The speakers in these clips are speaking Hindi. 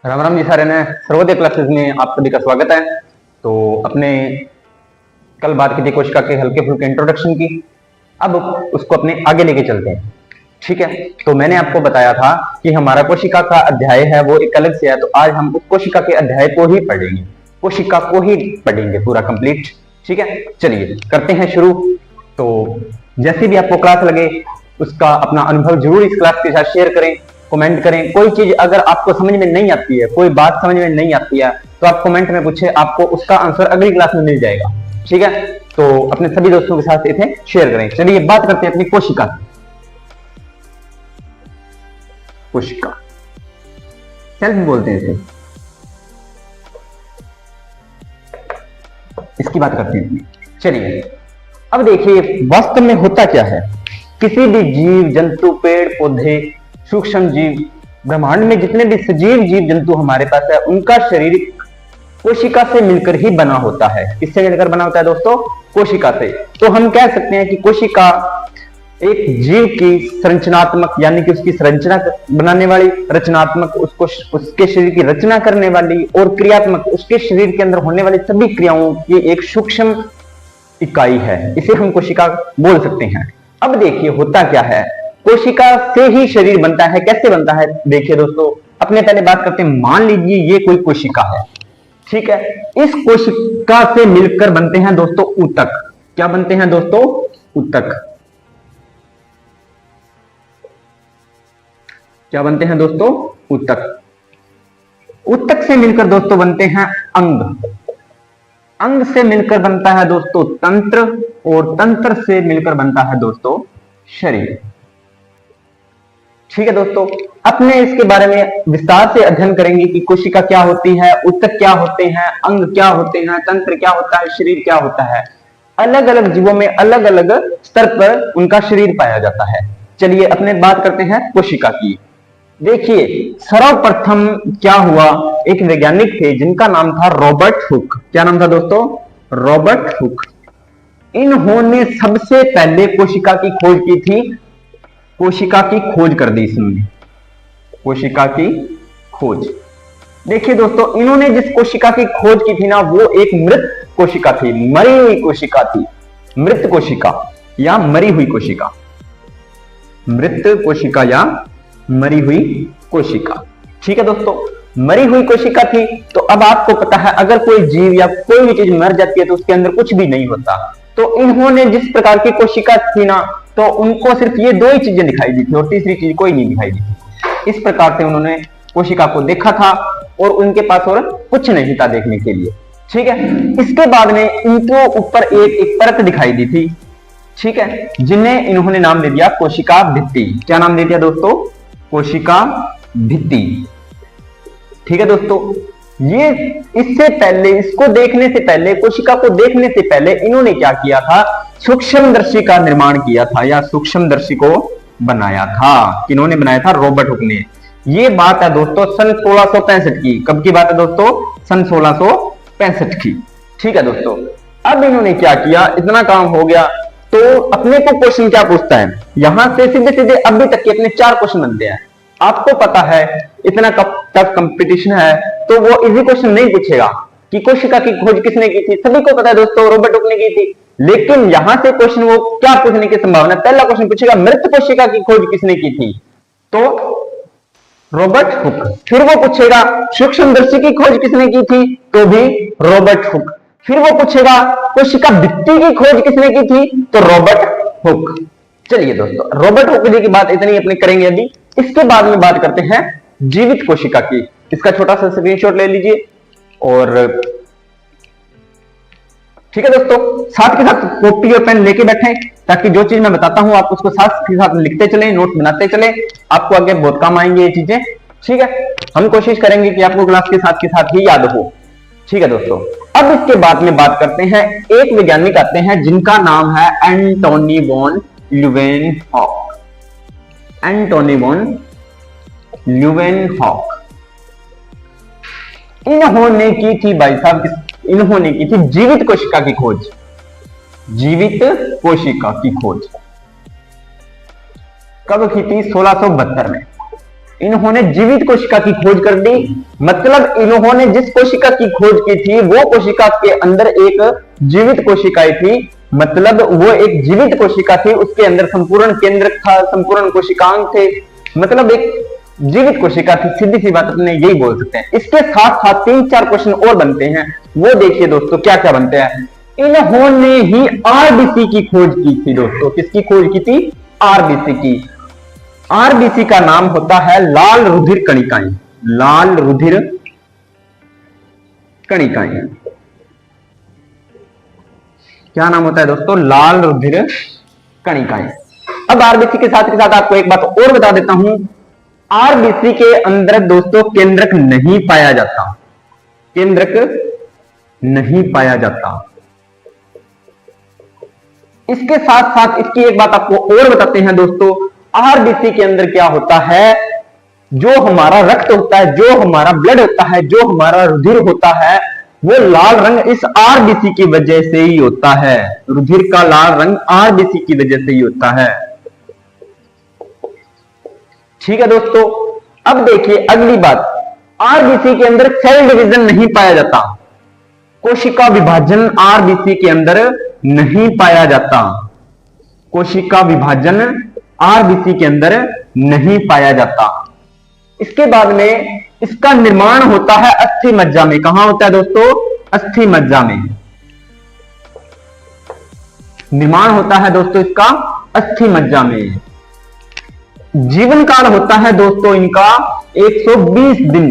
राम राम जी सारे ने सर्वोदय क्लासेस में आप सभी का स्वागत है। तो अपने कल बात की थी कोशिका के हल्के फुल्के इंट्रोडक्शन की, अब उसको अपने आगे लेके चलते हैं। ठीक है, तो मैंने आपको बताया था कि हमारा कोशिका का अध्याय है वो एक अलग से है, तो आज हम उस कोशिका के अध्याय को ही पढ़ेंगे, कोशिका को ही पढ़ेंगे पूरा कंप्लीट। ठीक है, चलिए करते हैं शुरू। तो जैसे भी आपको क्लास लगे उसका अपना अनुभव जरूर इस क्लास के साथ शेयर करें, कमेंट करें। कोई चीज अगर आपको समझ में नहीं आती है, कोई बात समझ में नहीं आती है, तो आप कमेंट में पूछे, आपको उसका आंसर अगली क्लास में मिल जाएगा। ठीक है, तो अपने सभी दोस्तों के साथ इसे शेयर करें। चलिए बात करते हैं अपनी कोशिका की। कोशिका सेल बोलते हैं इसे, इसकी बात करते हैं। चलिए अब देखिए वास्तव में होता क्या है। किसी भी जीव जंतु, पेड़ पौधे, सूक्ष्म जीव, ब्रह्मांड में जितने भी सजीव जीव जंतु हमारे पास है, उनका शरीर कोशिका से मिलकर ही बना होता है। किससे मिलकर बना होता है दोस्तों? कोशिका से। तो हम कह सकते हैं कि कोशिका एक जीव की संरचनात्मक, यानी कि उसकी संरचना बनाने वाली, रचनात्मक, उसको उसके शरीर की रचना करने वाली, और क्रियात्मक, उसके शरीर के अंदर होने वाली सभी क्रियाओं की एक सूक्ष्म इकाई है। इसे हम कोशिका बोल सकते हैं। अब देखिए होता क्या है, कोशिका से ही शरीर बनता है। कैसे बनता है देखिए दोस्तों, अपने पहले बात करते हैं। मान लीजिए ये कोई कोशिका है, ठीक है, इस कोशिका से मिलकर बनते हैं दोस्तों ऊतक। क्या बनते हैं दोस्तों? ऊतक। क्या बनते हैं दोस्तों? ऊतक। ऊतक से मिलकर दोस्तों बनते हैं अंग। अंग से मिलकर बनता है दोस्तों तंत्र, और तंत्र से मिलकर बनता है दोस्तों शरीर। ठीक है दोस्तों, अपने इसके बारे में विस्तार से अध्ययन करेंगे कि कोशिका क्या होती है, ऊतक क्या होते हैं, अंग क्या होते हैं, तंत्र क्या होता है, शरीर क्या होता है। अलग अलग जीवों में अलग अलग स्तर पर उनका शरीर पाया जाता है। चलिए अपने बात करते हैं कोशिका की। देखिए सर्वप्रथम क्या हुआ, एक वैज्ञानिक थे जिनका नाम था रॉबर्ट हुक। क्या नाम था दोस्तों? Robert Hooke. इन्होंने सबसे पहले कोशिका की खोज की थी। कोशिका की खोज कर दी इसने, कोशिका की खोज। देखिए दोस्तों, इन्होंने जिस कोशिका की खोज की थी ना, वो एक मृत कोशिका थी, मरी हुई कोशिका थी। मृत कोशिका या मरी हुई कोशिका, मृत कोशिका या मरी हुई कोशिका। ठीक है दोस्तों, मरी हुई कोशिका थी। तो अब आपको पता है, अगर कोई जीव या कोई भी चीज मर जाती है तो उसके अंदर कुछ भी नहीं होता। तो इन्होंने जिस प्रकार की कोशिका थी ना, तो उनको सिर्फ ये दो ही चीजें दिखाई दी थी और तीसरी चीज कोई नहीं दिखाई दी थी। इस प्रकार से उन्होंने कोशिका को देखा था और उनके पास और कुछ नहीं था देखने के लिए। ठीक है, इसके बाद में इनको ऊपर एक परत दिखाई दी थी, ठीक है, जिन्हें इन्होंने नाम दे दिया कोशिका भित्ति। क्या नाम दे दिया दोस्तों? कोशिका भित्ति। ठीक है दोस्तों, ये इससे पहले, इसको देखने से पहले, कोशिका को देखने से पहले इन्होंने क्या किया था? सूक्ष्मदर्शी का निर्माण किया था या सूक्ष्मदर्शी को बनाया था। किन्होंने बनाया था? रॉबर्ट हुक ने। ये बात है दोस्तों सन 1665 की। कब की बात है दोस्तों? सन 1665 की। ठीक है दोस्तों, अब इन्होंने क्या किया, इतना काम हो गया तो अपने को क्वेश्चन क्या पूछता है, यहां से सीधे सीधे अभी तक के अपने 4 क्वेश्चन बनते हैं। आपको पता है इतना टफ कंपटीशन है, तो वो इजी क्वेश्चन नहीं पूछेगा कि कोशिका की खोज किसने की थी। सभी को पता है दोस्तों रॉबर्ट हुक ने की थी, लेकिन यहां से क्वेश्चन वो क्या पूछने की संभावना? पहला क्वेश्चन पूछेगा मृत कोशिका की खोज किसने की थी, तो रॉबर्ट हुक। फिर वो पूछेगा सूक्ष्मदर्शी की खोज किसने की थी, तो भी रॉबर्ट हुक। फिर वो पूछेगा कोशिका भित्ति की खोज किसने की थी, तो रॉबर्ट हुक। चलिए दोस्तों, रॉबर्ट हुक जी की बात इतनी अपने करेंगे अभी। इसके बाद में बात करते हैं जीवित कोशिका की। इसका छोटा सा स्क्रीनशॉट ले लीजिए। और ठीक है दोस्तों, साथ के साथ कॉपी और पेन लेके बैठे, ताकि जो चीज मैं बताता हूं आप उसको साथ के साथ लिखते चले, नोट बनाते चले, आपको आगे बहुत काम आएंगे ये चीजें। ठीक है, हम कोशिश करेंगे कि आपको क्लास के साथ ही याद हो। ठीक है दोस्तों, अब इसके बाद में बात करते हैं, एक वैज्ञानिक आते हैं जिनका नाम है Antony von Leeuwenhoek. Antony von Leeuwenhoek. इन्होंने की थी भाई साहब, इन्होंने की थी जीवित कोशिका की खोज। जीवित कोशिका की खोज कब की थी? 1672 में। इन्होंने जीवित कोशिका की खोज कर दी। मतलब इन्होंने जिस कोशिका की खोज की थी वो कोशिका के अंदर एक जीवित कोशिकाएं थी, मतलब वो एक जीवित कोशिका थी, उसके अंदर संपूर्ण केंद्रक था, संपूर्ण कोशिकांग थे, मतलब एक जीवित कोशिका थी। सीधी सी बात अपने यही बोल सकते हैं। इसके साथ साथ 3-4 क्वेश्चन और बनते हैं, वो देखिए दोस्तों क्या क्या बनते हैं। इन्होंने ही आरबीसी की खोज की थी दोस्तों। किसकी खोज की थी? आरबीसी की। आरबीसी का नाम होता है लाल रुधिर कणिकाएं। लाल रुधिर कणिकाएं, क्या नाम होता है दोस्तों? लाल रुधिर कणिकाएं। अब आरबीसी के साथ आपको एक बात और बता देता हूं, आरबीसी के अंदर दोस्तों केंद्रक नहीं पाया जाता। केंद्रक नहीं पाया जाता। इसके साथ साथ इसकी एक बात आपको और बताते हैं दोस्तों, आरबीसी के अंदर क्या होता है, जो हमारा रक्त होता है, जो हमारा ब्लड होता है, जो हमारा रुधिर होता है, वो लाल रंग इस आरबीसी की वजह से ही होता है। रुधिर का लाल रंग आरबीसी की वजह से ही होता है। ठीक है दोस्तों, अब देखिए अगली बात, आरबीसी के अंदर सेल डिवीजन नहीं पाया जाता। कोशिका विभाजन आरबीसी के अंदर नहीं पाया जाता। कोशिका विभाजन आरबीसी के अंदर नहीं पाया जाता। इसके बाद में इसका निर्माण होता है अस्थि मज्जा में। कहां होता है दोस्तों? अस्थि मज्जा में निर्माण होता है दोस्तों इसका, अस्थि मज्जा में। जीवन काल होता है दोस्तों इनका 120 दिन।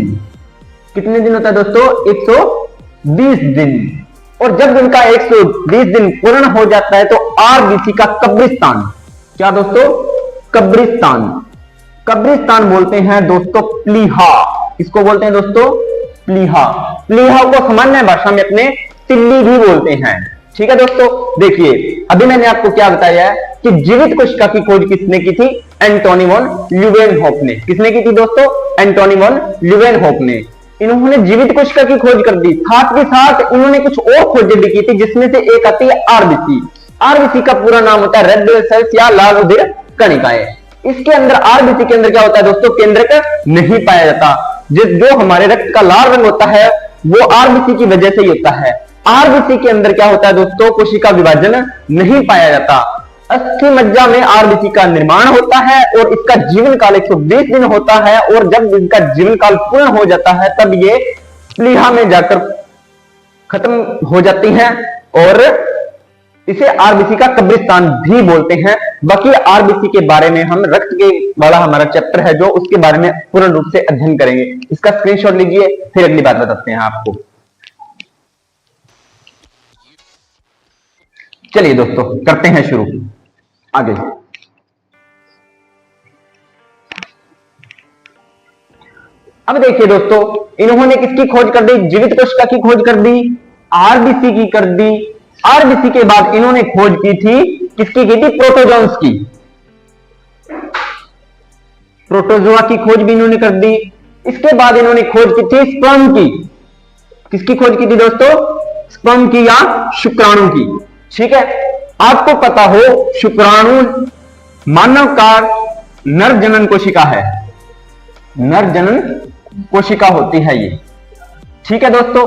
कितने दिन होता है दोस्तों? 120 दिन। और जब इनका 120 दिन पूर्ण हो जाता है तो आरबीसी का कब्रिस्तान, क्या दोस्तों? कब्रिस्तान। कब्रिस्तान बोलते हैं दोस्तों प्लीहा। किसको बोलते हैं दोस्तों? प्लीहा। प्लीहा को सामान्य भाषा में अपने तिल्ली भी बोलते हैं। ठीक है दोस्तों, देखिए अभी मैंने आपको क्या बताया है कि जीवित कोशिका की खोज किसने की थी? एंटोनी वॉन ल्यूवेनहोफ ने। किसने की थी दोस्तों? एंटोनी वॉन ल्यूवेनहोफ ने। इन्होंने जीवित कोशिका की खोज कर दी, साथ ही साथ इन्होंने कुछ और खोजें भी की थी, जिसमें से एक आती है आरबीसी। आरबीसी का पूरा नाम होता है रेड ब्लड सेल्स या लाल रुधिर कणिकाएं। इसके अंदर आरबीसी के अंदर क्या होता है दोस्तों? केंद्रक नहीं पाया जाता। जो हमारे रक्त का लाल रंग होता है वो आरबीसी की वजह से ही होता है। आरबीसी के अंदर क्या होता है दोस्तों? कोशिका विभाजन नहीं पाया जाता। अस्थि मज्जा में आरबीसी का निर्माण होता है और इसका जीवन काल 120 दिन होता है, और जब इसका जीवन काल पूर्ण हो जाता है तब ये प्लीहा में जाकर खत्म हो जाती हैं, और इसे आरबीसी का कब्रिस्तान भी बोलते हैं। बाकी आरबीसी के बारे में हम रक्त के वाला हमारा चैप्टर है जो, उसके बारे में पूर्ण रूप से अध्ययन करेंगे। इसका स्क्रीनशॉट लीजिए, फिर अगली बात बताते हैं आपको। चलिए दोस्तों करते हैं शुरू आगे। अब देखिए दोस्तों, इन्होंने किसकी खोज कर दी? जीवित कोशिका की खोज कर दी, आरबीसी की कर दी। आरबीसी के बाद इन्होंने खोज की थी, किसकी की थी? प्रोटोजोन्स की। प्रोटोजोआ की खोज भी इन्होंने कर दी। इसके बाद इन्होंने खोज की थी स्पर्म की। किसकी खोज की थी दोस्तों? स्पर्म की या शुक्राणु की। ठीक है, आपको पता हो शुक्राणु मानव का नर जनन कोशिका है। नर जनन कोशिका होती है ये। ठीक है दोस्तों,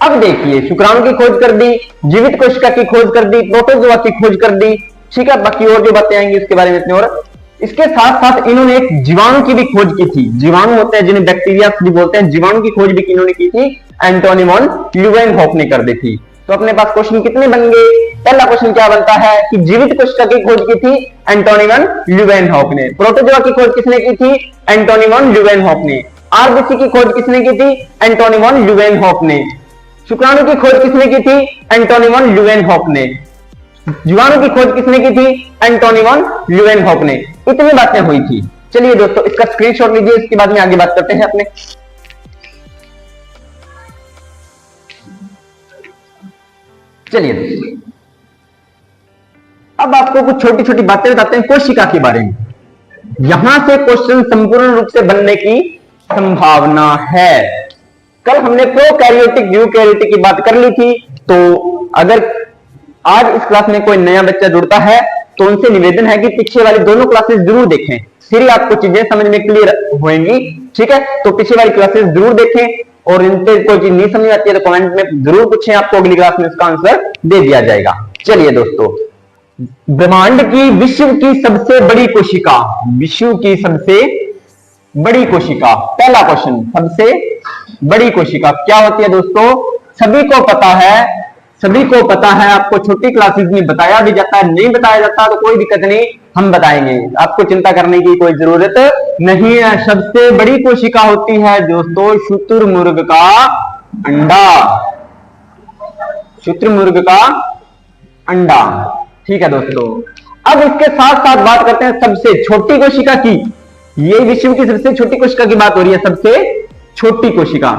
अब देखिए शुक्राणु की खोज कर दी, जीवित कोशिका की खोज कर दी, प्रोटोजोआ की खोज कर दी। ठीक है, बाकी और जो बातें आएंगी उसके बारे में इतने। और इसके साथ साथ इन्होंने एक जीवाणु की भी खोज की थी। जीवाणु होते हैं जिन्हें बैक्टीरिया भी बोलते हैं। जीवाणु की खोज भी इन्होंने की थी, एंटोनी वॉन ल्यूवेनहोफ ने कर दी थी। तो अपने पास क्वेश्चन कितने बन गए? पहला क्वेश्चन क्या बनता है कि जीवित कोशिका की खोज की थी एंटोनी वॉन ल्यूवेनहोफ ने। प्रोटोजोआ की खोज किसने की थी? एंटोनी वॉन ल्यूवेनहोफ ने। आरबीसी की खोज किसने की थी? एंटोनी वॉन ल्यूवेनहोफ ने। शुक्राणु की खोज किसने की थी? एंटोनी वॉन ल्यूवेनहोफ ने। जीवाणु की खोज किसने की थी? एंटोनी वॉन ल्यूवेनहोफ ने। इतनी बातें हुई थी। चलिए दोस्तों इसका स्क्रीनशॉट लीजिए, इसके बाद में आगे बात करते हैं अपने। चलिए दोस्तों अब आपको कुछ छोटी छोटी बातें बताते हैं कोशिका के बारे में। यहां से क्वेश्चन संपूर्ण रूप से बनने की संभावना है। कल हमने प्रोकैरियोटिक यूकैरियोटिक की बात कर ली थी, तो अगर आज इस क्लास में कोई नया बच्चा जुड़ता है तो उनसे निवेदन है कि पीछे वाली दोनों क्लासेस जरूर देखें, फिर ही आपको चीजें समझ में क्लियर होंगी। ठीक है, तो पीछे वाली क्लासेस जरूर देखें, और इन पे कोई चीज नहीं समझ आती है तो कमेंट में जरूर पूछें, आपको अगली क्लास में उसका आंसर दे दिया जाएगा। चलिए दोस्तों, ब्रह्मांड की विश्व की सबसे बड़ी कोशिका, विश्व की सबसे बड़ी कोशिका, पहला क्वेश्चन, सबसे बड़ी कोशिका क्या होती है दोस्तों? सभी को पता है, सभी को पता है, आपको छोटी क्लासेस में बताया भी जाता है, नहीं बताया जाता तो कोई दिक्कत नहीं, हम बताएंगे, आपको चिंता करने की कोई जरूरत नहीं है। सबसे बड़ी कोशिका होती है दोस्तों शुतुरमुर्ग का अंडा, शुतुरमुर्ग का अंडा। ठीक है दोस्तों, अब इसके साथ साथ बात करते हैं सबसे छोटी कोशिका की। ये विश्व की सबसे छोटी कोशिका की बात हो रही है, सबसे छोटी कोशिका।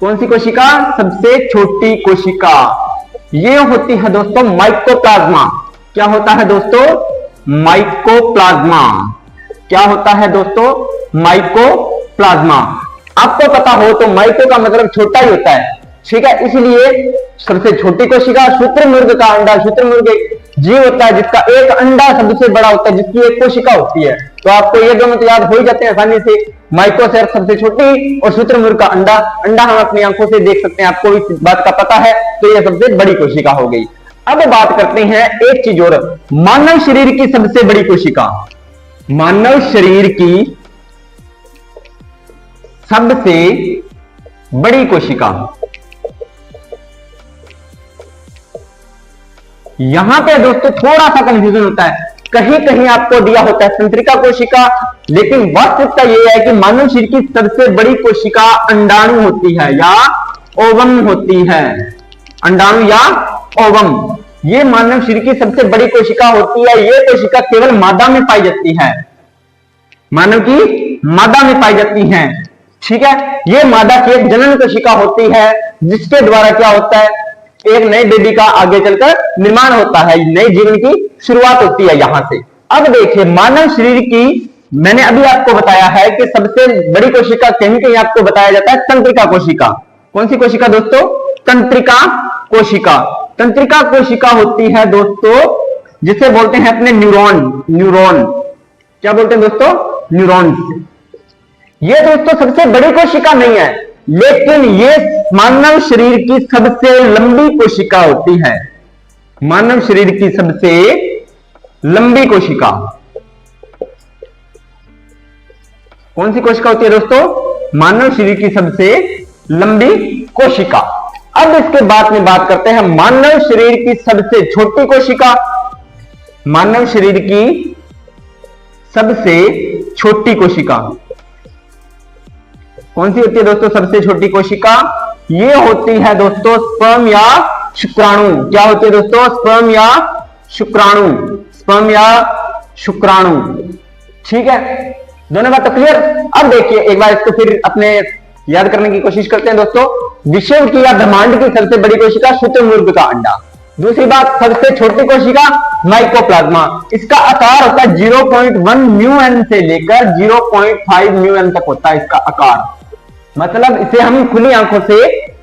कौन सी कोशिका? सबसे छोटी कोशिका ये होती है दोस्तों माइकोप्लाज्मा। क्या होता है दोस्तों? माइकोप्लाज्मा। क्या होता है दोस्तों? माइकोप्लाज्मा। आपको पता हो तो माइको का मतलब छोटा ही होता है, ठीक है, इसलिए सबसे छोटी कोशिका शुतुरमुर्ग का अंडा। शुतुरमुर्ग एक जीव होता है जिसका एक अंडा सबसे बड़ा होता है, जिसकी एक कोशिका होती है। तो आपको ये दोनों तो याद हो ही जाते हैं आसानी से, माइको से सबसे छोटी और शुतुरमुर्ग का अंडा। अंडा हम अपनी आंखों से देख सकते हैं, आपको इस बात का पता है, तो यह सबसे बड़ी कोशिका हो गई। अब बात करते हैं एक चीज और, मानव शरीर की सबसे बड़ी कोशिका। मानव शरीर की सबसे बड़ी कोशिका, यहां पे दोस्तों थोड़ा सा कंफ्यूजन होता है, कहीं कहीं आपको दिया होता है तंत्रिका कोशिका, लेकिन वास्तविकता यह है कि मानव शरीर की सबसे बड़ी कोशिका अंडाणु होती है या ओवम होती है। अंडाणु या ओवम, ये मानव शरीर की सबसे बड़ी कोशिका होती है। ये कोशिका केवल मादा में पाई जाती है, मानव की मादा में पाई जाती है। ठीक है, ये मादा की एक जनन कोशिका होती है, जिसके द्वारा क्या होता है, एक नए बेबी का आगे चलकर निर्माण होता है, नए जीवन की शुरुआत होती है यहां से। अब देखिए, मानव शरीर की मैंने अभी आपको बताया है कि सबसे बड़ी कोशिका कहीं कहीं आपको बताया जाता है तंत्रिका कोशिका। कौन सी कोशिका दोस्तों? तंत्रिका कोशिका। तंत्रिका कोशिका होती है दोस्तों जिसे बोलते हैं अपने न्यूरॉन। न्यूरॉन क्या बोलते हैं दोस्तों? न्यूरॉन्स। ये दोस्तों सबसे बड़ी कोशिका नहीं है, लेकिन ये मानव शरीर की सबसे लंबी कोशिका होती है। मानव शरीर की सबसे लंबी कोशिका कौन सी कोशिका होती है दोस्तों? मानव शरीर की सबसे लंबी कोशिका। अब इसके बाद में बात करते हैं मानव शरीर की सबसे छोटी कोशिका। मानव शरीर की सबसे छोटी कोशिका कौन सी होती है दोस्तों? सबसे छोटी कोशिका ये होती है दोस्तों स्पर्म या शुक्राणु। क्या होती है दोस्तों? स्पर्म या शुक्राणु। स्पर्म या शुक्राणु। ठीक है, दोनों बात तो क्लियर। अब देखिए एक बार इसको फिर अपने याद करने की कोशिश करते हैं दोस्तों। विश्व की या ब्रह्मांड की सबसे बड़ी कोशिका शुतुरमुर्ग का अंडा। दूसरी बात, सबसे छोटी कोशिका माइकोप्लाज्मा। इसका आकार होता है 0.1 म्यूएन से लेकर 0.5 म्यूएन तक होता है इसका आकार, मतलब इसे हम खुली आंखों से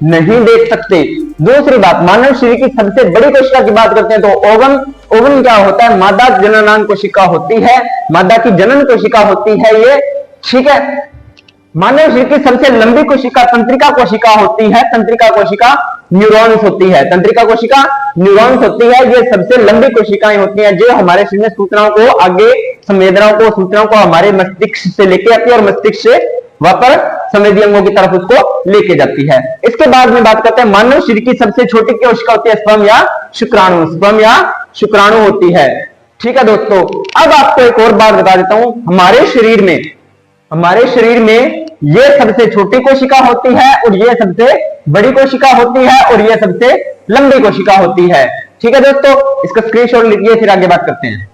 नहीं देख सकते। दूसरी बात, मानव शरीर की सबसे बड़ी कोशिका की बात करते हैं तो ओवम। ओवम क्या होता है? मादा जननांग कोशिका होती है, मादा की जनन कोशिका होती है ये। ठीक है, मानव शरीर की सबसे लंबी कोशिका तंत्रिका कोशिका होती है। तंत्रिका कोशिका न्यूरॉन्स होती है। तंत्रिका कोशिका न्यूरॉन्स होती है। ये सबसे लंबी कोशिकाएं होती हैं जो हमारे शरीर में सूचनाओं को आगे, संवेदनाओं को, सूचनाओं को हमारे मस्तिष्क से लेके आती है और मस्तिष्क से वापस संवेदी अंगों की तरफ उसको लेके जाती है। इसके बाद में बात करते हैं मानव शरीर की सबसे छोटी कोशिका होती है स्पर्म या शुक्राणु। स्पर्म या शुक्राणु होती है। ठीक है दोस्तों, अब आपको एक और बात बता देता हूं, हमारे शरीर में ये सबसे छोटी कोशिका होती है और ये सबसे बड़ी कोशिका होती है और ये सबसे लंबी कोशिका होती है। ठीक है दोस्तों, इसका स्क्रीनशॉट लीजिए, फिर आगे बात करते हैं।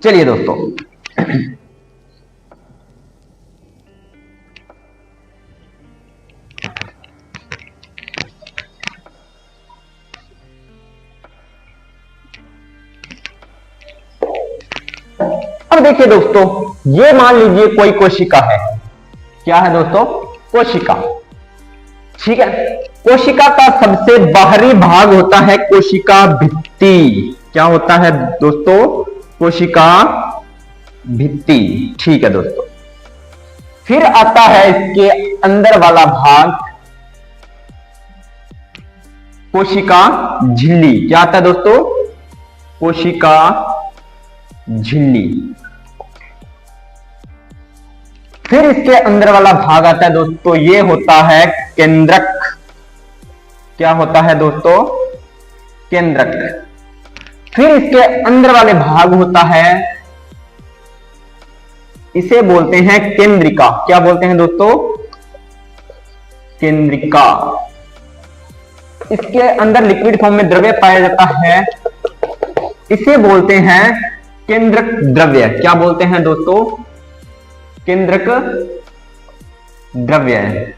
चलिए दोस्तों, अब देखिए दोस्तों, ये मान लीजिए कोई कोशिका है। क्या है दोस्तों? कोशिका। ठीक है। कोशिका का सबसे बाहरी भाग होता है कोशिका भित्ति। क्या होता है दोस्तों? कोशिका भित्ति। ठीक है दोस्तों। फिर आता है इसके अंदर वाला भाग कोशिका झिल्ली। क्या आता है दोस्तों? कोशिका झिल्ली। फिर इसके अंदर वाला भाग आता है दोस्तों, ये होता है केंद्रक। क्या होता है दोस्तों? केंद्रक। फिर इसके अंदर वाले भाग होता है, इसे बोलते हैं केंद्रिका। क्या बोलते हैं दोस्तों? केंद्रिका। इसके अंदर लिक्विड फॉर्म में द्रव्य पाया जाता है, इसे बोलते हैं केंद्रक द्रव्य। क्या बोलते हैं दोस्तों? केंद्रक द्रव्य।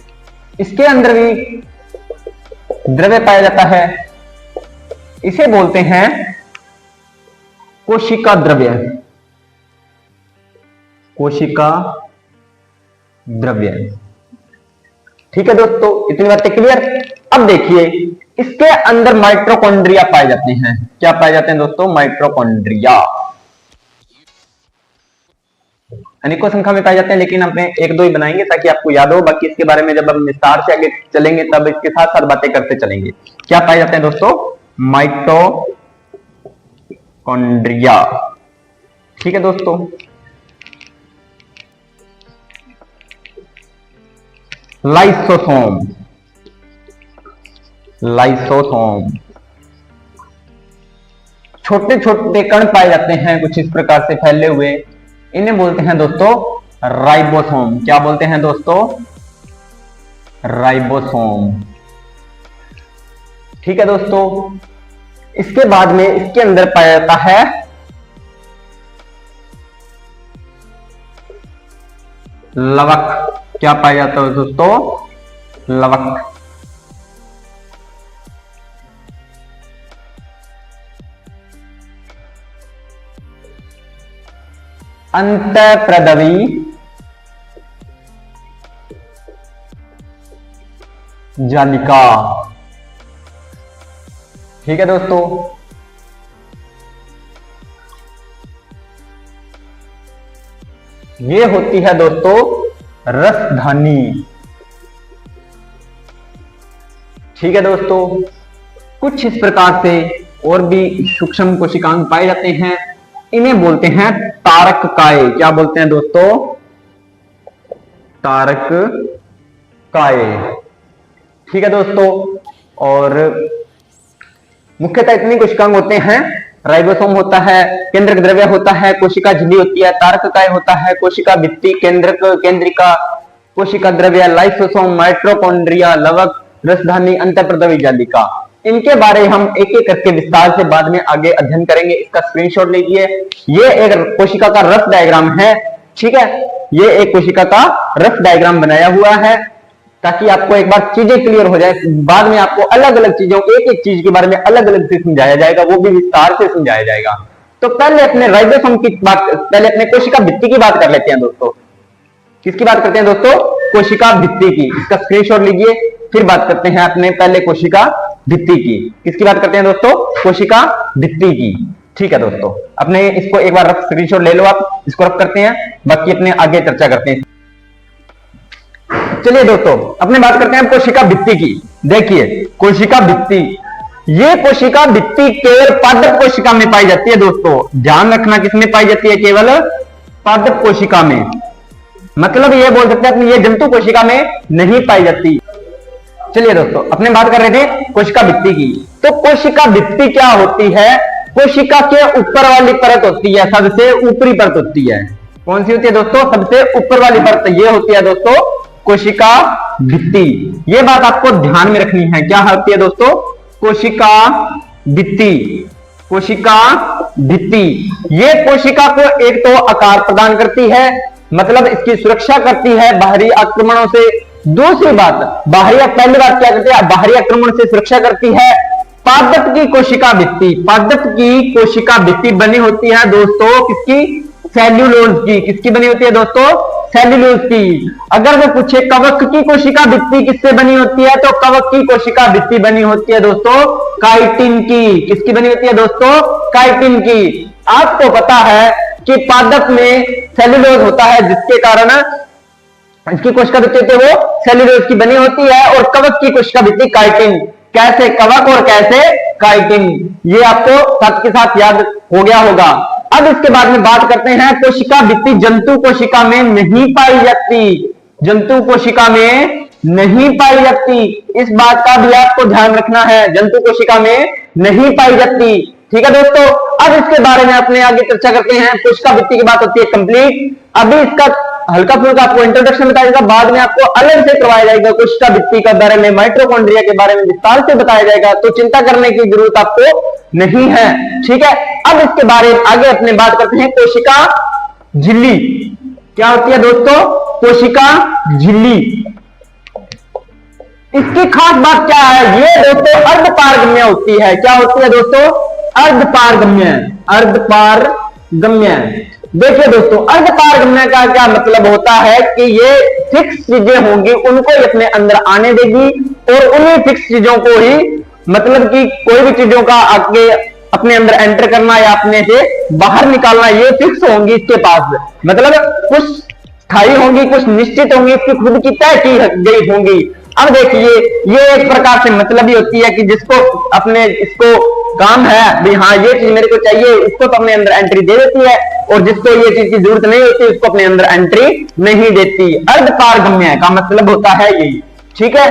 इसके अंदर भी द्रव्य पाया जाता है, इसे बोलते हैं कोशिका द्रव्य। कोशिका द्रव्य। ठीक है दोस्तों, इतनी बातें क्लियर। अब देखिए, इसके अंदर माइटोकॉन्ड्रिया पाए जाते हैं। क्या पाए जाते हैं दोस्तों? माइटोकॉन्ड्रिया अनेकों संख्या में पाए जाते हैं, लेकिन अपने एक दो ही बनाएंगे ताकि आपको याद हो। बाकी इसके बारे में जब हम विस्तार से आगे चलेंगे तब इसके साथ साथ बातें करते चलेंगे। क्या पाए जाते हैं दोस्तों? माइटोकॉन्ड्रिया। ठीक है दोस्तों। लाइसोसोम। लाइसोसोम छोटे छोटे कण पाए जाते हैं कुछ इस प्रकार से फैले हुए, इन्हें बोलते हैं दोस्तों राइबोसोम। क्या बोलते हैं दोस्तों? राइबोसोम। ठीक है दोस्तों। इसके बाद में इसके अंदर पाया जाता है लवक। क्या पाया जाता है दोस्तों? लवक। अंतःप्रदवी जालिका। ठीक है दोस्तों। ये होती है दोस्तों रसधानी। ठीक है दोस्तों। कुछ इस प्रकार से और भी सूक्ष्म कोशिकांग पाए जाते हैं, इन्हें बोलते हैं तारककाय। क्या बोलते हैं दोस्तों? तारककाय। ठीक है दोस्तों। और मुख्यतः इतनी कोशिकांग होते हैं। राइबोसोम होता है, केंद्रक द्रव्य होता है, कोशिका झिल्ली होती है, तारककाय होता है, कोशिका भित्ति, केंद्रक, केंद्रिका, कोशिका द्रव्य, लाइसोसोम, माइटोकॉन्ड्रिया, लवक, रसधानी, अंतःप्रदवी जालिका। इनके बारे हम एक एक करके विस्तार से बाद में आगे अध्ययन करेंगे। इसका स्क्रीनशॉट लीजिए। ये एक कोशिका का रफ डायग्राम है। ठीक है, ये एक कोशिका का रफ डायग्राम बनाया हुआ है ताकि आपको एक बार चीजें क्लियर हो जाए। बाद में आपको अलग अलग चीजों, एक एक चीज के बारे में अलग अलग से समझाया जाएगा, वो भी विस्तार से समझाया जाएगा। तो पहले अपने राइबोसोम की बात, पहले अपने कोशिका भित्ति की बात कर लेते हैं दोस्तों। किसकी बात करते हैं दोस्तों? कोशिका भित्ति की। इसका स्क्रीनशॉट लीजिए, फिर बात करते हैं अपने पहले कोशिका भित्ति की। किसकी बात करते हैं दोस्तों? कोशिका भित्ति की। ठीक है दोस्तों, अपने इसको एक बार रफ स्क्रीनशॉट ले लो, आप इसको रफ करते हैं, बाकी अपने आगे चर्चा करते हैं। चलिए दोस्तों, अपने बात करते हैं कोशिका भित्ति की। देखिए, कोशिका भित्ति, ये कोशिका भित्ति केवल पादप कोशिका में पाई जाती है दोस्तों। ध्यान रखना, किसमें पाई जाती है? केवल पादप कोशिका में। मतलब ये बोल सकते हैं ये जंतु कोशिका में नहीं पाई जाती। चलिए दोस्तों, अपने बात कर रहे थे कोशिका भित्ति की। तो कोशिका भित्ति क्या होती है? कोशिका के ऊपर वाली परत होती है, सबसे ऊपरी परत होती है। कौन सी होती है दोस्तों? सबसे ऊपर वाली परत ये होती है दोस्तों कोशिका भित्ति। ये बात आपको ध्यान में रखनी है। क्या होती है दोस्तों? कोशिका भित्ति। कोशिका भित्ति ये कोशिका को एक तो आकार प्रदान करती है, मतलब इसकी सुरक्षा करती है बाहरी आक्रमणों से। दूसरी बात, पहली बात क्या करती है? बाहरी आक्रमण से सुरक्षा करती है। पादप की कोशिका भित्ति, पादप की कोशिका भित्ति बनी होती है दोस्तों किसकी? सेल्यूलोज की। किसकी बनी होती है दोस्तों? सेल्यूलोज की। अगर वो पूछे कवक की कोशिका भित्ति किससे बनी होती है, तो कवक की कोशिका भित्ति बनी होती है दोस्तों काइटिन की। किसकी बनी होती है दोस्तों? काइटिन की। आपको पता है कि पादप में सेल्यूलोज होता है, जिसके कारण इसकी कोशिका भित्ति वो सेल्यूलोज की बनी होती है, और कवक की कोशिका भित्ति काइटिन। कैसे कवक और कैसे काइटिन, ये आपको साथ के साथ याद हो गया होगा। अब इसके बाद में बात करते हैं कोशिका भित्ति जंतु कोशिका में नहीं पाई जाती। जंतु कोशिका में नहीं पाई जाती, इस बात का भी आपको ध्यान रखना है, जंतु कोशिका में नहीं पाई जाती। ठीक है दोस्तों, अब इसके बारे में अपने आगे चर्चा करते हैं। कोशिका भित्ति की बात होती है कंप्लीट। अभी इसका हल्का फुल्का आपको इंट्रोडक्शन बताया जाएगा, बाद में आपको अलग से करवाया जाएगा कोशिका भित्ति के बारे में, माइटोकॉन्ड्रिया के बारे में विस्तार से बताया जाएगा, तो चिंता करने की जरूरत आपको नहीं है। ठीक है, अब इसके बारे में आगे अपने बात करते हैं कोशिका झिल्ली। क्या होती है दोस्तों? कोशिका झिल्ली। इसकी खास बात क्या है? ये दोस्तों अर्धपारगम्य होती है। क्या होती है दोस्तों? अर्धपारगम्य। अर्धपारगम्य। देखिए दोस्तों, अर्धपारगम्य का क्या मतलब होता है कि ये फिक्स चीजें होंगी उनको ये अपने अंदर आने देगी, और उन्हीं फिक्स चीजों को ही, मतलब कि कोई भी चीजों का आगे अपने अंदर एंटर करना या अपने से बाहर निकालना, ये फिक्स होंगी इसके पास। मतलब कुछ स्थायी होंगी, कुछ निश्चित होंगी, इसकी खुद की तय की गई होंगी। अब देखिए, ये एक प्रकार से मतलब ही होती है कि जिसको अपने इसको काम है भाई, हाँ ये चीज मेरे को चाहिए, इसको तो अपने अंदर एंट्री दे देती है, और जिसको ये चीज की जरूरत नहीं होती उसको अपने अंदर एंट्री नहीं देती। अर्धपारगम्य का मतलब होता है यही। ठीक है,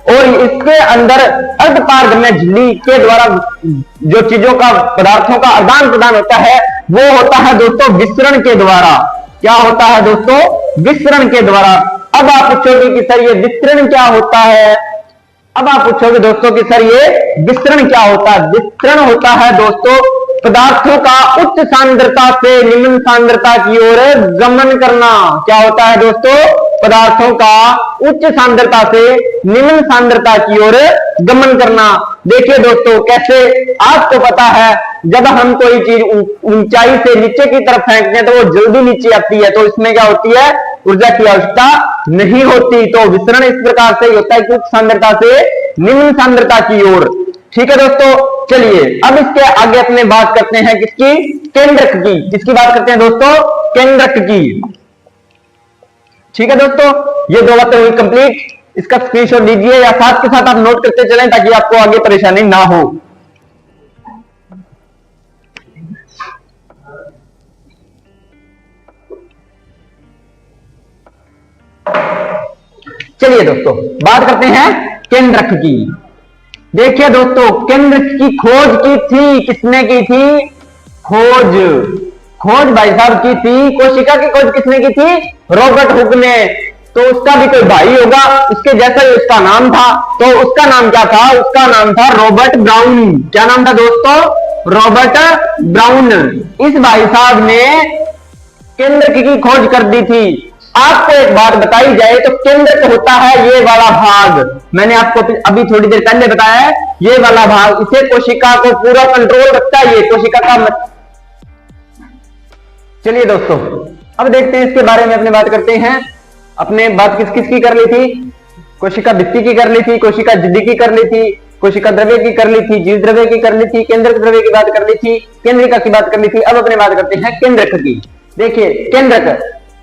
और इसके अंदर अर्धपारगम्य झिल्ली के द्वारा जो चीजों का, पदार्थों का आदान प्रदान होता है, वो होता है दोस्तों विसरण के द्वारा। क्या होता है दोस्तों? विसरण के द्वारा। अब आप पूछोगे कि सर ये विसरण क्या होता है? अब आप पूछोगे दोस्तों कि सर ये विसरण क्या होता है? विसरण होता है दोस्तों पदार्थों का उच्च सांद्रता से निम्न सांद्रता की ओर गमन करना। क्या होता है दोस्तों? पदार्थों का उच्च सांद्रता से निम्न सांद्रता की ओर गमन करना। देखिए दोस्तों, कैसे आपको पता है जब हम कोई चीज ऊंचाई से नीचे की तरफ फेंकते हैं तो वो जल्दी नीचे आती है, तो इसमें क्या होती है? ऊर्जा की आवश्यकता नहीं होती। तो विसरण इस प्रकार से होता है कि उच्च सांद्रता से निम्न सांद्रता की ओर। ठीक है दोस्तों, चलिए अब इसके आगे अपने बात करते हैं किसकी? केंद्रक की। किसकी बात करते हैं दोस्तों? केंद्रक की। ठीक है दोस्तों, ये दो बातें हुई कंप्लीट। इसका स्क्रीनशॉट लीजिए या साथ के साथ आप नोट करते चलें ताकि आपको आगे परेशानी ना हो। चलिए दोस्तों, बात करते हैं केंद्रक की। देखिए दोस्तों, केंद्रक की खोज की थी, किसने की थी? खोज भाई साहब की थी। कोशिका की खोज किसने की थी? रॉबर्ट हुक ने। तो उसका भी कोई भाई होगा, उसके जैसा ही उसका नाम था। तो उसका नाम क्या था? उसका नाम था रॉबर्ट ब्राउन। क्या नाम था दोस्तों? Robert brown. इस भाई साहब ने केंद्रक की खोज कर दी थी। आपको एक बात बताई जाए तो केंद्रक होता है ये वाला भाग, मैंने आपको अभी थोड़ी देर पहले बताया है, ये वाला भाग, इसे कोशिका को पूरा कंट्रोल रखता है ये कोशिका का। चलिए दोस्तों, अब देखते हैं इसके बारे में अपने बात करते हैं। अपने बात किस किस की कर ली थी? कोशिका भित्ति की कर ली थी, कोशिका झिल्ली की कर ली थी, कोशिका द्रव्य की कर ली थी, जीव द्रव्य की कर ली थी, केंद्रक द्रव्य की बात कर ली थी, केंद्रिका की बात कर ली थी। अब अपने बात करते हैं केंद्रक की। देखिए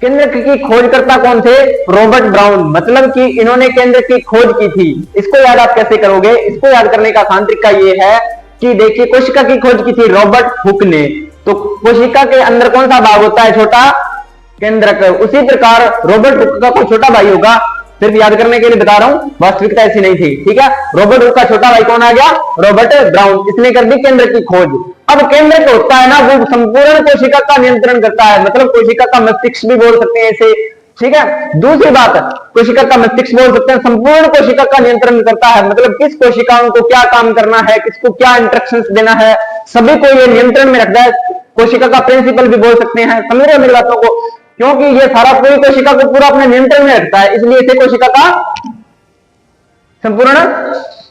केंद्रक की खोजकर्ता कौन थे? Robert brown. मतलब कि इन्होंने केंद्रक की खोज की थी। इसको याद आप कैसे करोगे? इसको याद करने का आसान तरीका ये है कि देखिए, कोशिका की खोज की थी रॉबर्ट हुक ने। तो कोशिका के अंदर कौन सा भाग होता है? छोटा केंद्रक। उसी प्रकार रॉबर्ट हुक का कोई छोटा भाई होगा, सिर्फ याद करने के लिए बता रहा हूं, वास्तविकता ऐसी नहीं थी। ठीक है, रॉबर्ट हुक का छोटा भाई कौन आ गया? Robert brown. इसने कर दी केंद्रक की खोज। अब केंद्रक होता है ना, वो संपूर्ण कोशिका का नियंत्रण करता है, मतलब कोशिका का मस्तिष्क भी बोल सकते हैं इसे। ठीक है, दूसरी बात, कोशिका का मस्तिष्क बोल सकते हैं, संपूर्ण कोशिका का नियंत्रण करता है, मतलब किस कोशिकाओं को क्या काम करना है, किसको क्या इंस्ट्रक्शंस देना है, सभी को ये नियंत्रण में रखता है। कोशिका का प्रिंसिपल भी बोल सकते हैं। समझ रहे हो मेरी बातों को? क्योंकि ये सारा पूरी कोशिका को पूरा अपने नियंत्रण में रखता है, इसलिए इसे कोशिका का संपूर्ण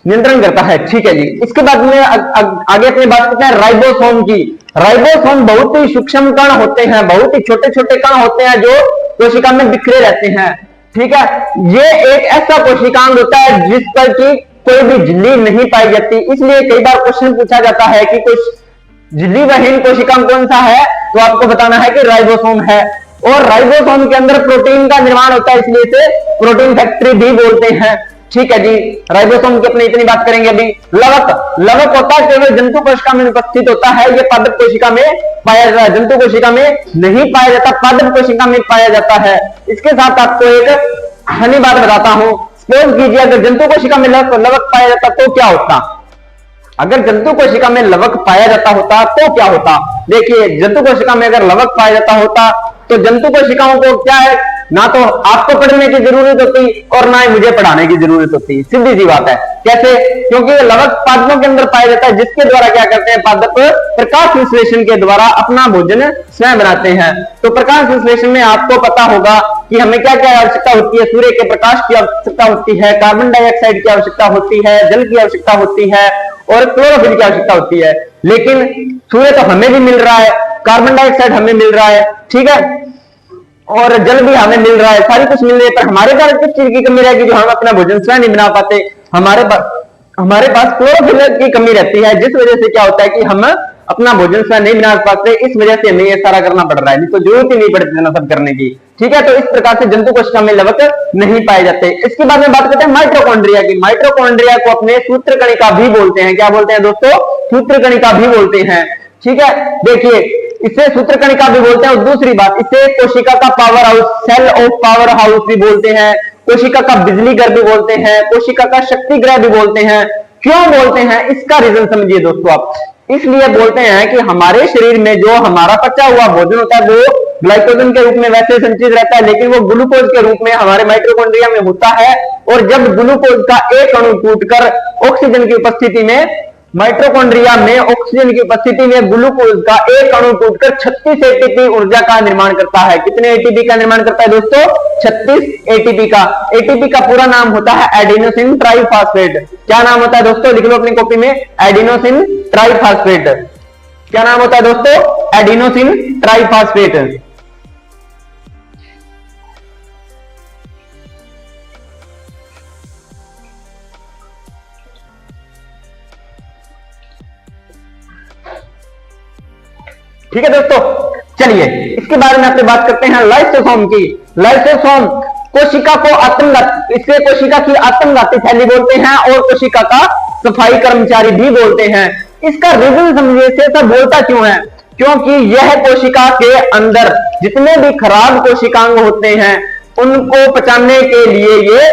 नियंत्रण करता है। ठीक है जी, इसके बाद में आगे अपनी बात करते हैं राइबोसोम की। राइबोसोम बहुत ही सूक्ष्म कण होते हैं, बहुत ही छोटे छोटे कण होते हैं जो कोशिका में बिखरे रहते हैं। ठीक है, ये एक ऐसा कोशिकांग होता है जिस पर की कोई भी झिल्ली नहीं पाई जाती, इसलिए कई बार क्वेश्चन पूछा जाता है कि कुछ झिल्ली विहीन कोशिकांग कौन सा है, तो आपको बताना है कि राइबोसोम है। और राइबोसोम के अंदर प्रोटीन का निर्माण होता है, इसलिए इसे प्रोटीन फैक्ट्री भी बोलते हैं। ठीक है जी, राइबोसोम की अपनी इतनी बात करेंगे। अभी लवक, लवक होता है केवल जंतु कोशिका में उपस्थित होता है, यह पादप कोशिका में पाया जाता है, जंतु कोशिका में नहीं पाया जाता, पादप कोशिका में पाया जाता है। इसके साथ आपको एक फनी बात बताता हूं। सपोज कीजिए अगर जंतु कोशिका में लवक पाया जाता तो क्या होता, अगर जंतु कोशिका में लवक पाया जाता होता तो क्या होता। देखिए, जंतु कोशिका में अगर लवक पाया जाता होता तो जंतु कोशिकाओं को क्या है, ना तो आपको पढ़ने की जरूरत होती और ना ही मुझे पढ़ाने की जरूरत होती, सीधी सी बात है। कैसे? क्योंकि लवक पादपों के अंदर पाया जाता है, जिसके द्वारा क्या करते हैं पादप प्रकाश संश्लेषण के द्वारा अपना भोजन स्वयं बनाते हैं। तो प्रकाश संश्लेषण में आपको पता होगा कि हमें क्या क्या आवश्यकता होती है, सूर्य के प्रकाश की आवश्यकता होती है, कार्बन डाइऑक्साइड की आवश्यकता होती है, जल की आवश्यकता होती है और क्लोरोफिल की आवश्यकता होती है। लेकिन सूर्य तो हमें भी मिल रहा है, कार्बन डाइऑक्साइड हमें मिल रहा है, ठीक है, और जल भी हमें मिल रहा है, सारी कुछ मिल रही है, पर हमारे पास किस चीज की कमी रहेगी जो हम अपना भोजन स्वयं नहीं बना पाते, हमारे पास क्लोरोफिल की कमी रहती है, जिस वजह से क्या होता है कि हम अपना भोजन स्वयं नहीं बना पाते। इस वजह से हमें ये सारा करना पड़ रहा है, नहीं तो जरूरत ही नहीं पड़ती ना सब करने की। ठीक है, तो इस प्रकार से जंतु कोशिका में लवक नहीं पाए जाते। इसके बाद में बात करते हैं माइटोकॉन्ड्रिया की। माइटोकॉन्ड्रिया को अपने सूत्रकणिका भी बोलते हैं। क्या बोलते हैं दोस्तों? सूत्रकणिका भी बोलते हैं। ठीक है, देखिए इसे सूत्रकणिका भी बोलते हैं। और दूसरी बात, इसे कोशिका का power house, cell of power house भी बोलते हैं, कोशिका का बिजली घर भी बोलते हैं, कोशिका का शक्ति ग्रह भी बोलते हैं। क्यों बोलते हैं इसका रीजन समझिए दोस्तों आप। इसलिए बोलते हैं कि हमारे शरीर में जो हमारा पचा हुआ भोजन होता है वो ग्लाइकोजन के रूप में वैसे संचित रहता है, लेकिन वो ग्लूकोज के रूप में हमारे माइटोकॉन्ड्रिया में होता है। और जब ग्लूकोज का एक अणु टूटकर ऑक्सीजन की उपस्थिति में, माइटोकॉन्ड्रिया में ऑक्सीजन की उपस्थिति में ग्लूकोज का एक अणु टूटकर 36 एटीपी ऊर्जा का निर्माण करता है। कितने एटीपी का निर्माण करता है दोस्तों? 36 एटीपी का। एटीपी का पूरा नाम होता है एडिनोसिन ट्राइफॉस्फेट। क्या नाम होता है दोस्तों? लिख लो अपनी कॉपी में, एडिनोसिन ट्राइफॉस्फेट। क्या नाम होता है दोस्तों? Adenosine triphosphate. ठीक है दोस्तों, चलिए इसके बारे में आपसे बात करते हैं लाइसोसोम की। लाइसोसोम कोशिका को आत्मघाती, इसे कोशिका की आत्मघाती थैली बोलते हैं और कोशिका का सफाई कर्मचारी भी बोलते हैं। इसका रीजन समझिए, से सब बोलता क्यों है? क्योंकि यह कोशिका के अंदर जितने भी खराब कोशिकांग होते हैं उनको पचाने के लिए ये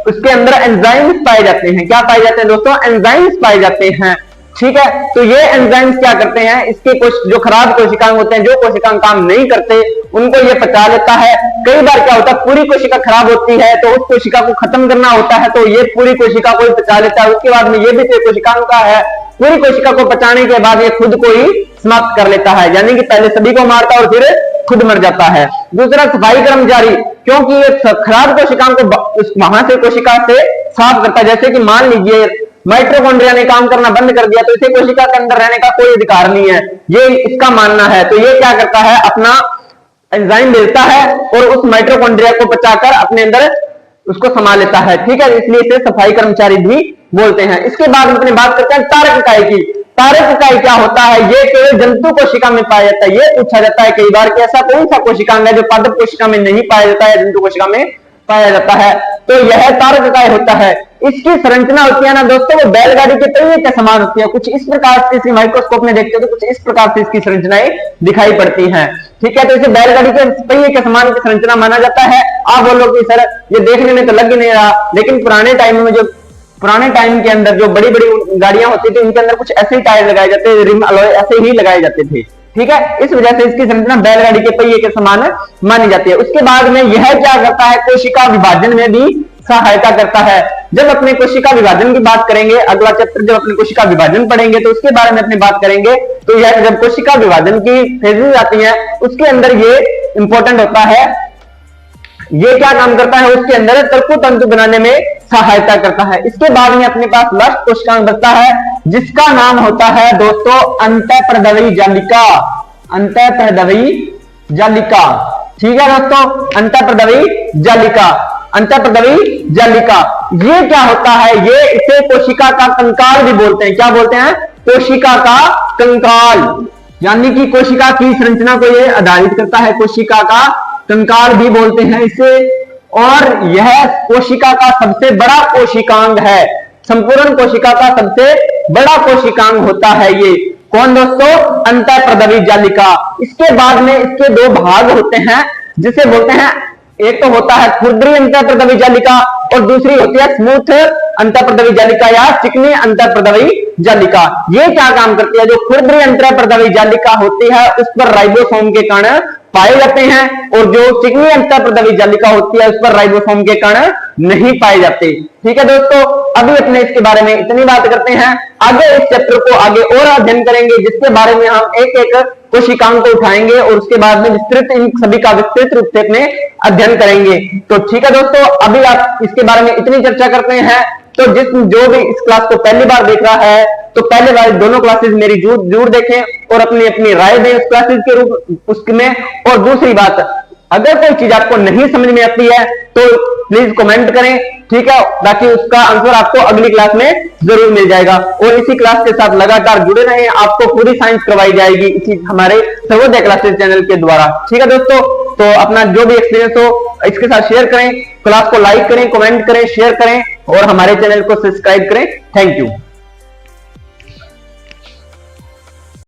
उसके अंदर एंजाइम्स पाए जाते हैं। क्या पाए जाते हैं दोस्तों? एंजाइम्स पाए जाते हैं। ठीक है, तो ये एंजाइम्स क्या करते हैं, इसके कुछ जो खराब कोशिकांग होते हैं, जो कोशिकांग काम नहीं करते, उनको ये पचा लेता है। कई बार क्या होता है, पूरी कोशिका खराब होती है तो उस कोशिका को खत्म करना होता है, तो ये पूरी कोशिका को पचा लेता है। उसके बाद में ये भी तो कोशिकांग का है, पूरी कोशिका को पचाने के बाद ये खुद को ही समाप्त कर लेता है, यानी कि पहले सभी को मारता है और फिर खुद मर जाता है। दूसरा, सफाई कर्मचारी, क्योंकि ये खराब कोशिकाओं को वहां से कोशिका से साफ करता है। जैसे कि मान लीजिए माइटोकॉन्ड्रिया ने काम करना बंद कर दिया तो इसे कोशिका के अंदर रहने का कोई अधिकार नहीं है, ये इसका मानना है। तो ये क्या करता है, अपना एंजाइम मिलता है और उस माइटोकॉन्ड्रिया को पचाकर अपने अंदर उसको समा लेता है। ठीक है, इसलिए इसे सफाई कर्मचारी भी बोलते हैं। इसके बाद हम अपनी बात करते हैं तारक इकाई की। तारक इकाई क्या होता है? ये केवल जंतु कोशिका में पाया जाता है। ये पूछा जाता है कई बार कि ऐसा कौन सा कोशिकांग है जो पादप कोशिका में नहीं पाया जाता है, जंतु कोशिका में पाया जाता है, तो यह तारक इकाई होता है। इसकी संरचना होती है ना दोस्तों, वो बैलगाड़ी के पहिए के समान होती है। कुछ इस प्रकार से इसकी माइक्रोस्कोप में देखते हो तो कुछ इस प्रकार से इसकी संरचनाएं दिखाई पड़ती हैं। ठीक है, तो इसे बैलगाड़ी के पहिए के समान की संरचना माना जाता है। आप बोलो कि सर ये देखने में तो लग ही नहीं रहा, लेकिन पुराने टाइम के अंदर जो बड़ी बड़ी गाड़ियां होती थी उनके अंदर कुछ ऐसे ही टायर लगाए जाते थे, रिम अलॉय ऐसे ही लगाए जाते थे। ठीक है, इस वजह से इसकी संरचना बैलगाड़ी के पहिए के समान मानी जाती है। उसके बाद में यह क्या करता है, कोशिका विभाजन में भी सहायता करता है। जब अपने कोशिका विभाजन की बात करेंगे, अगला चैप्टर जब अपने कोशिका विभाजन पढ़ेंगे तो उसके बारे में अपनी बात करेंगे। तो यह जब कोशिका विभाजन की फेजेस आती हैं उसके अंदर ये इंपॉर्टेंट होता है ये क्या काम करता है, उसके अंदर तर्कु तंतु बनाने में सहायता करता है। इसके बाद में अपने पास लास्ट कोशिकांग बचता है जिसका नाम होता है दोस्तों अंतःप्रदवी जालिका। अंतःप्रदवी जालिका, ठीक है दोस्तों, अंतःप्रदवी जालिका। अंतःप्रदवी जालिका ये क्या होता है, ये इसे कोशिका का कंकाल भी बोलते हैं। क्या बोलते हैं, कोशिका का कंकाल, यानी कि कोशिका की संरचना को ये आधारित करता है, कोशिका का कंकाल भी बोलते हैं इसे। और यह कोशिका का सबसे बड़ा कोशिकांग है, संपूर्ण कोशिका का सबसे बड़ा कोशिकांग होता है ये। कौन दोस्तों, अंतःप्रदवी जालिका। इसके बाद में इसके दो भाग होते हैं जिसे बोलते हैं, एक तो होता है खुरदरी अंतःप्रदवी जालिका और दूसरी होती है स्मूथ अंतःप्रदवी जालिका या चिकनी अंतःप्रदवी जालिका। ये क्या काम करती है, जो खुरदरी अंतःप्रदवी जालिका होती है उस पर राइबोसोम के कण पाए जाते हैं और जो चिकनी अंतःप्रदवी जालिका होती है उस पर राइबोसोम के कण नहीं पाए जाते। ठीक है दोस्तों, अभी अपने इसके बारे में इतनी बात करते हैं। आगे इस चैप्टर को आगे और अध्ययन करेंगे जिसके बारे में हम एक एक कोशिकांग को उठाएंगे और उसके बाद में विस्तृत इन सभी का विस्तृत रूप से अपने अध्ययन करेंगे। तो ठीक है दोस्तों, अभी आप इसके बारे में इतनी चर्चा करते हैं। तो जो भी इस क्लास को पहली बार देख रहा है तो पहले बार दोनों क्लासेस मेरी जरूर देखें और अपनी अपनी राय दें उस क्लासेस के रूप उसमें। और दूसरी बात, अगर कोई चीज आपको नहीं समझ में आती है तो प्लीज कमेंट करें, ठीक है, ताकि उसका आंसर आपको अगली क्लास में जरूर मिल जाएगा। और इसी क्लास के साथ लगातार जुड़े रहें, आपको पूरी साइंस करवाई जाएगी इसी हमारे सर्वोदय क्लासेस चैनल के द्वारा। ठीक है दोस्तों, तो अपना जो भी एक्सपीरियंस हो इसके साथ शेयर करें, क्लास को लाइक करें, कमेंट करें, शेयर करें और हमारे चैनल को सब्सक्राइब करें। Thank you.